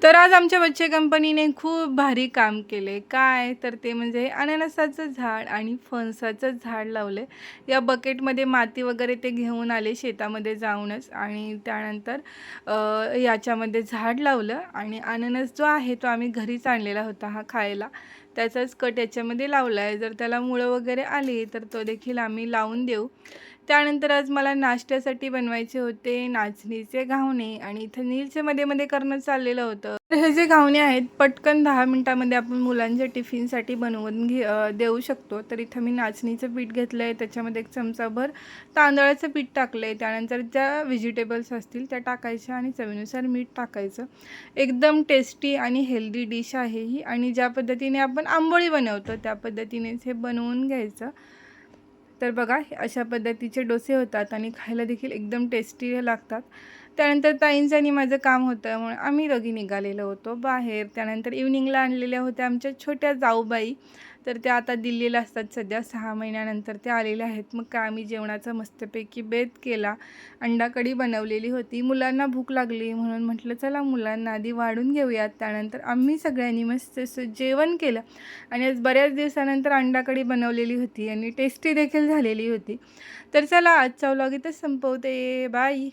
तर आज आमच्या बच्चे कंपनीने खूप भारी काम केले. काय तर ते म्हणजे अननसाचं झाड आणि फणसाचं झाड लावले. या बकेटमध्ये माती वगैरे ते घेऊन आले शेतामध्ये जाऊनच आणि त्यानंतर याच्यामध्ये झाड लावलं आणि अननस जो आहे तो आम्ही घरीच आणलेला होता हा खायला. त्याचाच कट याच्यामध्ये लावला आहे. जर त्याला मुळं वगैरे आली तर तो देखील आम्ही लावून देऊ. त्यानंतर आज मला नाश्त्यासाठी बनवायचे होते नाचणीचे घावणे आणि इथं नीलचे मध्ये करणं चाललेलं होतं. तर हे जे घावणे आहेत पटकन 10 मिनिटामध्ये आपण मुलांच्या टिफिनसाठी बनवून देऊ शकतो. तर इथं मी नाचणीचं पीठ घेतलं आहे, त्याच्यामध्ये 1 चमचाभर तांदळाचं पीठ टाकलं आहे. त्यानंतर ज्या व्हेजिटेबल्स असतील त्या टाकायच्या आणि चवीनुसार मीठ टाकायचं. एकदम टेस्टी आणि हेल्दी डिश आहे ही आणि ज्या पद्धतीने आपण आंबोळी बनवतो त्या पद्धतीनेच हे बनवून घ्यायचं. तर बघा अशा पद्धतीचे डोसे होतात आणि खायला देखील एकदम टेस्टी लागतात. त्यानंतर ताईंचं आणि माझं काम होतं म्हणून आम्ही दोघी निघालेलो होतो बाहेर. त्यानंतर इव्हनिंगला आणलेल्या होत्या आमच्या छोट्या जाऊबाई. तर त्या आता दिल्लीला असतात सध्या 6 महिन्यानंतर त्या आलेल्या आहेत. मग काय आम्ही जेवणाचा मस्तपैकी बेत केला. अंडा कढी बनवलेली होती. मुलांना भूक लागली म्हणून म्हटलं चला मुलांना आधी वाढून घेऊयात. त्यानंतर आम्ही सगळ्यांनी मस्त असं जेवण केलं आणि आज बऱ्याच दिवसानंतर अंडा कढी बनवलेली होती आणि टेस्टी देखील झालेली होती. तर चला आजचा व्लॉग इथेच संपवते. बाय.